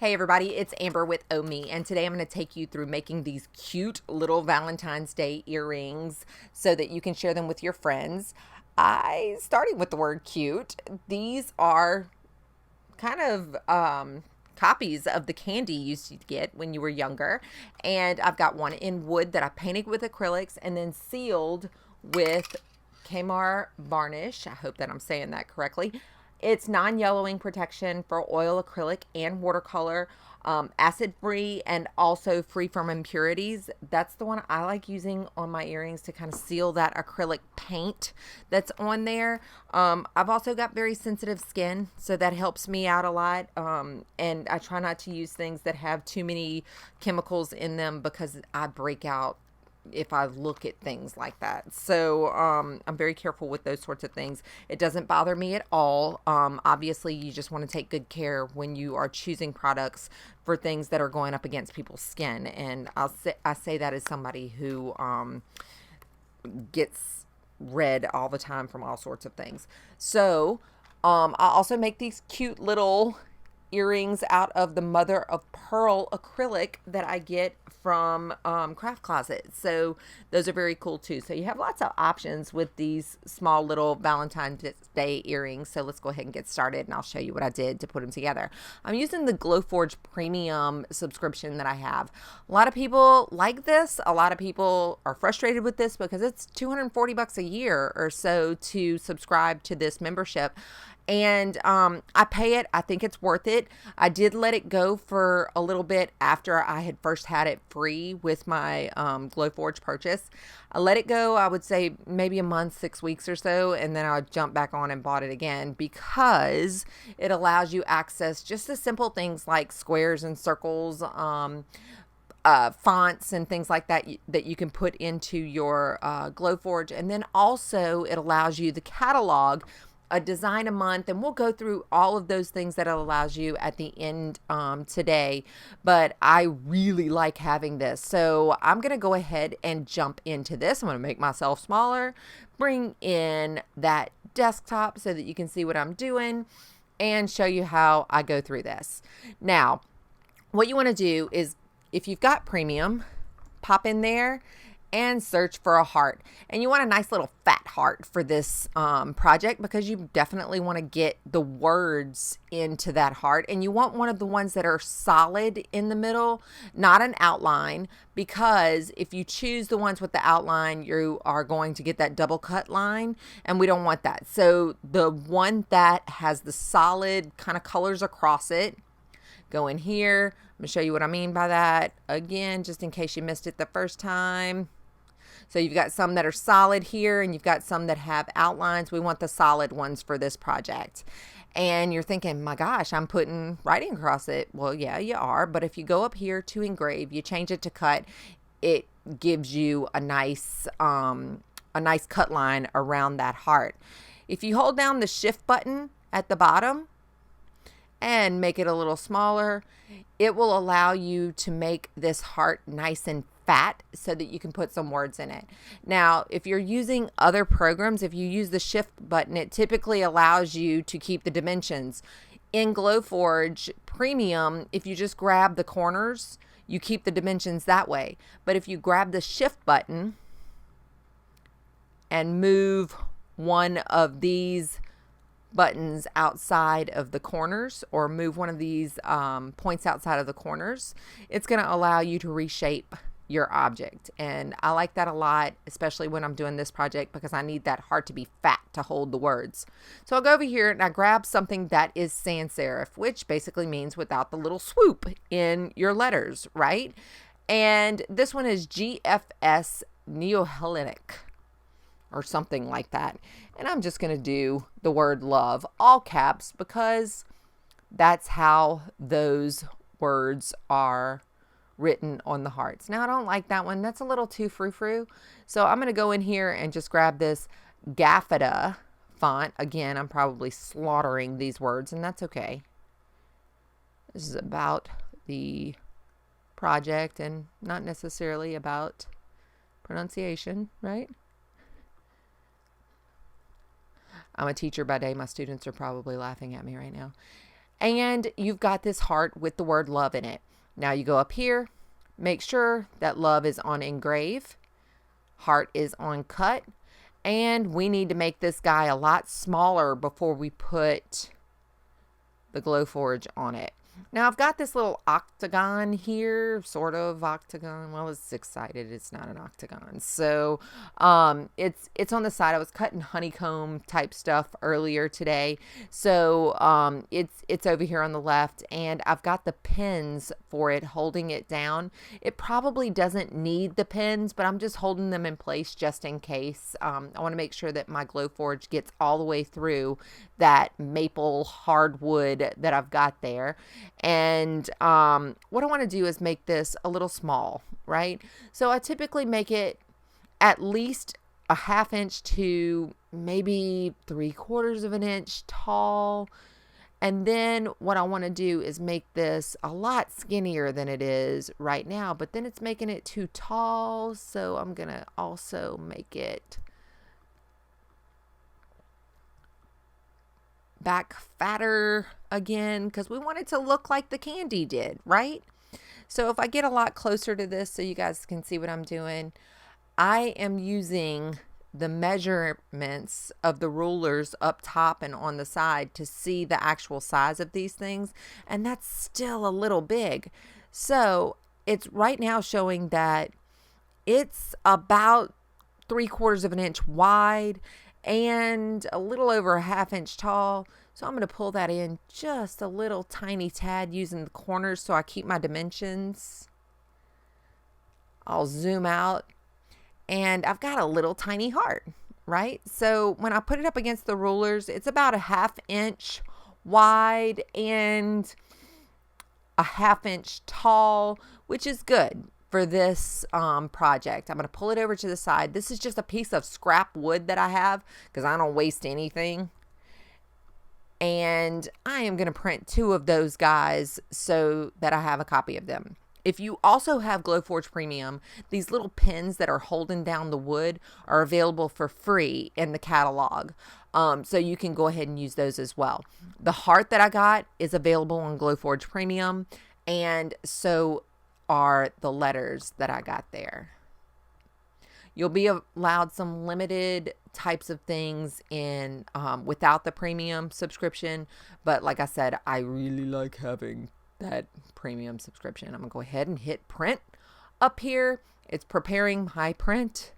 Hey everybody, it's Amber with OMe, and today I'm going to take you through making these cute little Valentine's Day earrings so that you can share them with your friends. Starting with the word cute, these are kind of copies of the candy you used to get when you were younger, and I've got one in wood that I painted with acrylics and then sealed with Kmart varnish. I hope that I'm saying that correctly. It's non-yellowing protection for oil, acrylic, and watercolor, acid-free, and also free from impurities. That's the one I like using on my earrings to kind of seal that acrylic paint that's on there. I've also got very sensitive skin, so that helps me out a lot. And I try not to use things that have too many chemicals in them because I break out if I look at things like that. So I'm very careful with those sorts of things. It doesn't bother me at all. Obviously, you just want to take good care when you are choosing products for things that are going up against people's skin. And I say that as somebody who gets red all the time from all sorts of things. So I also make these cute little earrings out of the mother of pearl acrylic that I get from Craft Closet. So those are very cool too. So you have lots of options with these small little Valentine's Day earrings. So let's go ahead and get started, and I'll show you what I did to put them together. I'm using the Glowforge premium subscription that I have. A lot of people like this. A lot of people are frustrated with this because it's $240 a year or so to subscribe to this membership. And I pay it. I think it's worth it. I did let it go for a little bit after I had first had it free with my Glowforge purchase. I let it go, I would say maybe a month, 6 weeks or so, and then I jumped back on and bought it again because it allows you access just the simple things like squares and circles, fonts and things like that that you can put into your Glowforge. And then also it allows you the catalog, a design a month, and we'll go through all of those things that it allows you at the end today. But I really like having this, so I'm gonna go ahead and jump into this. I'm gonna make myself smaller, bring in that desktop so that you can see what I'm doing, and show you how I go through this. Now, what you want to do is, if you've got premium, pop in there and search for a heart. And you want a nice little fat heart for this project because you definitely want to get the words into that heart. And you want one of the ones that are solid in the middle, not an outline, because if you choose the ones with the outline, you are going to get that double cut line, and we don't want that. So the one that has the solid kind of colors across it, go in here. I'm gonna show you what I mean by that again, just in case you missed it the first time. So you've got some that are solid here, and you've got some that have outlines. We want the solid ones for this project. And you're thinking, my gosh, I'm putting writing across it. Well, yeah, you are. But if you go up here to engrave, you change it to cut, it gives you a nice cut line around that heart. If you hold down the shift button at the bottom and make it a little smaller, it will allow you to make this heart nice and fat so that you can put some words in it. Now, if you're using other programs, if you use the shift button, it typically allows you to keep the dimensions. In Glowforge Premium, if you just grab the corners, you keep the dimensions that way. But if you grab the shift button and move one of these buttons outside of the corners, or move one of these points outside of the corners, it's going to allow you to reshape your object. And I like that a lot, especially when I'm doing this project, because I need that heart to be fat to hold the words. So I'll go over here and I grab something that is sans serif, which basically means without the little swoop in your letters, right? And this one is GFS Neo-Hellenic or something like that. And I'm just going to do the word love, all caps, because that's how those words are written on the hearts. Now, I don't like that one. That's a little too frou-frou. So I'm going to go in here and just grab this Gaffida font. Again, I'm probably slaughtering these words, and that's okay. This is about the project and not necessarily about pronunciation, right? I'm a teacher by day. My students are probably laughing at me right now. And you've got this heart with the word love in it. Now you go up here, make sure that love is on engrave, heart is on cut, and we need to make this guy a lot smaller before we put the Glowforge on it. Now I've got this little octagon here, sort of octagon. Well, it's six-sided. It's not an octagon. So it's on the side. I was cutting honeycomb type stuff earlier today. So it's over here on the left, and I've got the pins for it holding it down. It probably doesn't need the pins, but I'm just holding them in place just in case. I want to make sure that my Glowforge gets all the way through that maple hardwood that I've got there. And what I want to do is make this a little small, right? So I typically make it at least a 1/2 inch to maybe 3/4 of an inch tall. And then what I want to do is make this a lot skinnier than it is right now, but then it's making it too tall. So I'm going to also make it back fatter again, because we want it to look like the candy did, right? So if I get a lot closer to this so you guys can see what I'm doing, I am using the measurements of the rulers up top and on the side to see the actual size of these things, and that's still a little big. So it's right now showing that it's about 3/4 of an inch wide and a little over a 1/2 inch tall. So I'm going to pull that in just a little tiny tad using the corners so I keep my dimensions. I'll zoom out, and I've got a little tiny heart, right? So when I put it up against the rulers, it's about a 1/2 inch wide and a 1/2 inch tall, which is good for this project. I'm going to pull it over to the side. This is just a piece of scrap wood that I have because I don't waste anything. And I am going to print 2 of those guys so that I have a copy of them. If you also have Glowforge Premium, these little pins that are holding down the wood are available for free in the catalog. So you can go ahead and use those as well. The heart that I got is available on Glowforge Premium, and so are the letters that I got there. You'll be allowed some limited types of things in without the premium subscription, but like I said, I really like having that premium subscription. I'm gonna go ahead and hit print up here. It's preparing my print,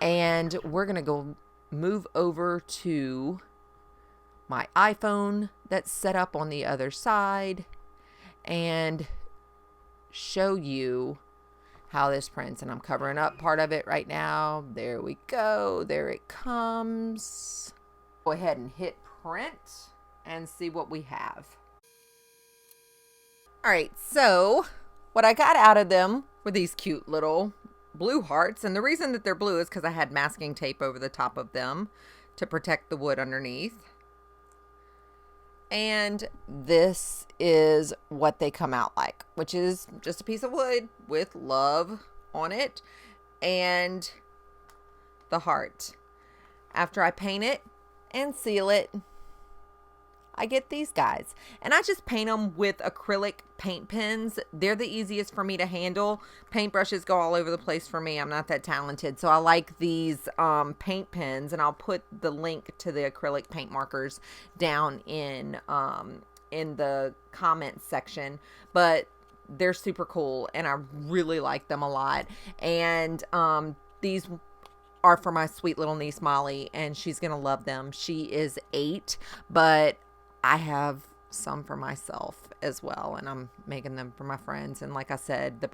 and we're gonna go move over to my iPhone that's set up on the other side and show you how this prints. And I'm covering up part of it right now. There we go. There it comes. Go ahead and hit print and see what we have. All right, so what I got out of them were these cute little blue hearts. And the reason that they're blue is because I had masking tape over the top of them to protect the wood underneath. And this is what they come out like, which is just a piece of wood with love on it and the heart. After I paint it and seal it, I get these guys. And I just paint them with acrylic paint pens. They're the easiest for me to handle. Paintbrushes go all over the place for me. I'm not that talented. So I like these paint pens, and I'll put the link to the acrylic paint markers down in the comments section. But they're super cool, and I really like them a lot. And these are for my sweet little niece Molly, and she's gonna love them. She is 8, but I have some for myself as well, and I'm making them for my friends, and like I said, the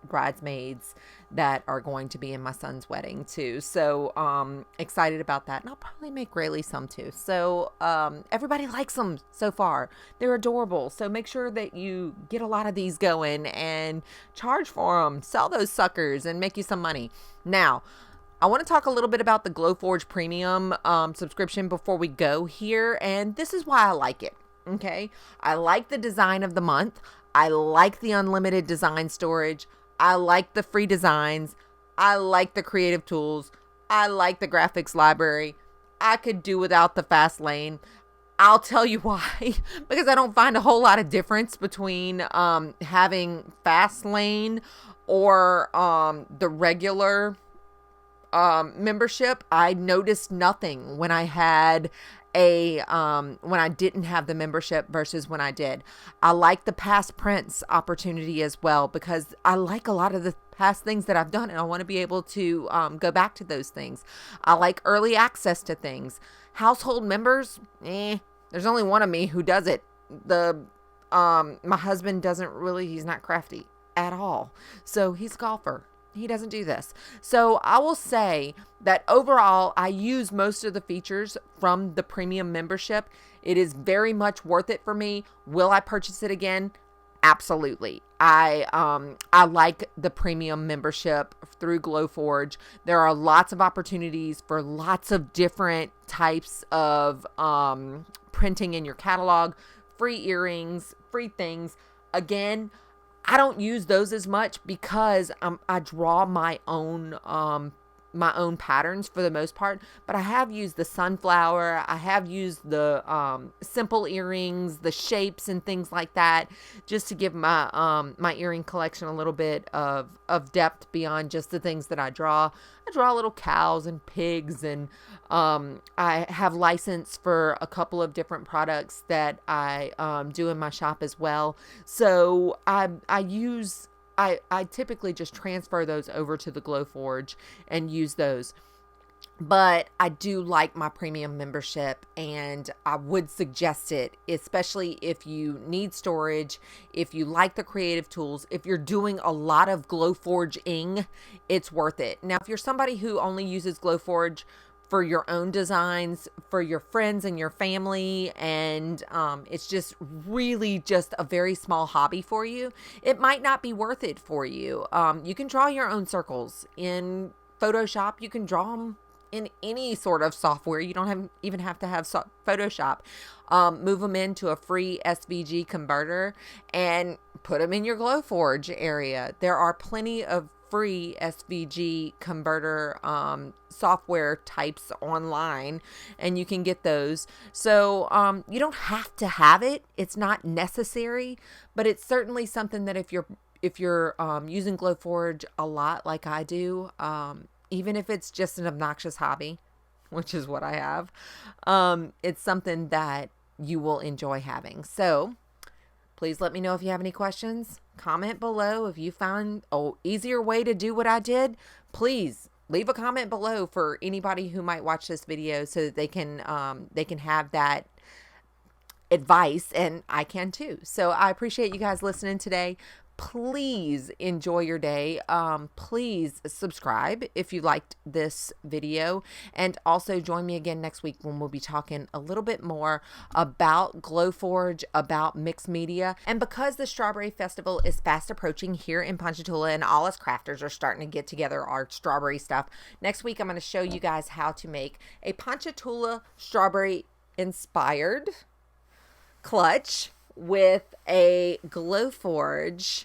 bridesmaids that are going to be in my son's wedding too. So excited about that, and I'll probably make Rayleigh some too. So everybody likes them so far. They're adorable. So make sure that you get a lot of these going and charge for them, sell those suckers, and make you some money. Now I want to talk a little bit about the Glowforge Premium subscription before we go here, and this is why I like it, okay? I like the design of the month. I like the unlimited design storage. I like the free designs. I like the creative tools. I like the graphics library. I could do without the fast lane. I'll tell you why. Because I don't find a whole lot of difference between having fast lane or the regular membership. I noticed nothing when I had when I didn't have the membership versus when I did. I like the past prints opportunity as well, because I like a lot of the past things that I've done and I want to be able to go back to those things. I like early access to things. Household members, there's only one of me who does it. My husband doesn't really, he's not crafty at all. So he's a golfer. He doesn't do this. So I will say that overall, I use most of the features from the premium membership. It is very much worth it for me. Will I purchase it again? Absolutely. I like the premium membership through Glowforge. There are lots of opportunities for lots of different types of printing in your catalog, free earrings, free things. Again, I don't use those as much because I draw my own patterns for the most part, but I have used the sunflower. I have used the simple earrings, the shapes and things like that, just to give my my earring collection a little bit of depth beyond just the things that I draw. I draw little cows and pigs, and I have license for a couple of different products that I do in my shop as well. So I typically just transfer those over to the Glowforge and use those. But I do like my premium membership, and I would suggest it, especially if you need storage, if you like the creative tools, if you're doing a lot of Glowforging, it's worth it. Now, if you're somebody who only uses Glowforge for your own designs, for your friends and your family, and it's just really just a very small hobby for you, it might not be worth it for you. You can draw your own circles in Photoshop. You can draw them in any sort of software. You don't even have to have Photoshop. Move them into a free SVG converter and put them in your Glowforge area. There are plenty of free SVG converter software types online, and you can get those. So you don't have to have it. It's not necessary, but it's certainly something that if you're using Glowforge a lot like I do, even if it's just an obnoxious hobby, which is what I have, it's something that you will enjoy having. So please let me know if you have any questions. Comment below. If you found an easier way to do what I did, please leave a comment below for anybody who might watch this video, so that they can have that advice, and I can too. So I appreciate you guys listening today. Please enjoy your day. Please subscribe if you liked this video, and also join me again next week when we'll be talking a little bit more about Glowforge, about mixed media. And because the Strawberry Festival is fast approaching here in Ponchatoula, and all us crafters are starting to get together our strawberry stuff, next week I'm going to show you guys how to make a Ponchatoula strawberry inspired clutch with a Glowforge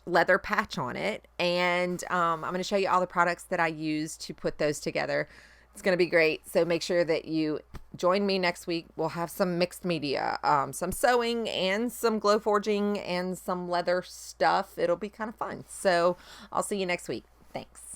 leather patch on it, and I'm going to show you all the products that I use to put those together. It's going to be great, so make sure that you join me next week. We'll have some mixed media, some sewing and some Glowforging and some leather stuff. It'll be kind of fun. So I'll see you next week. Thanks.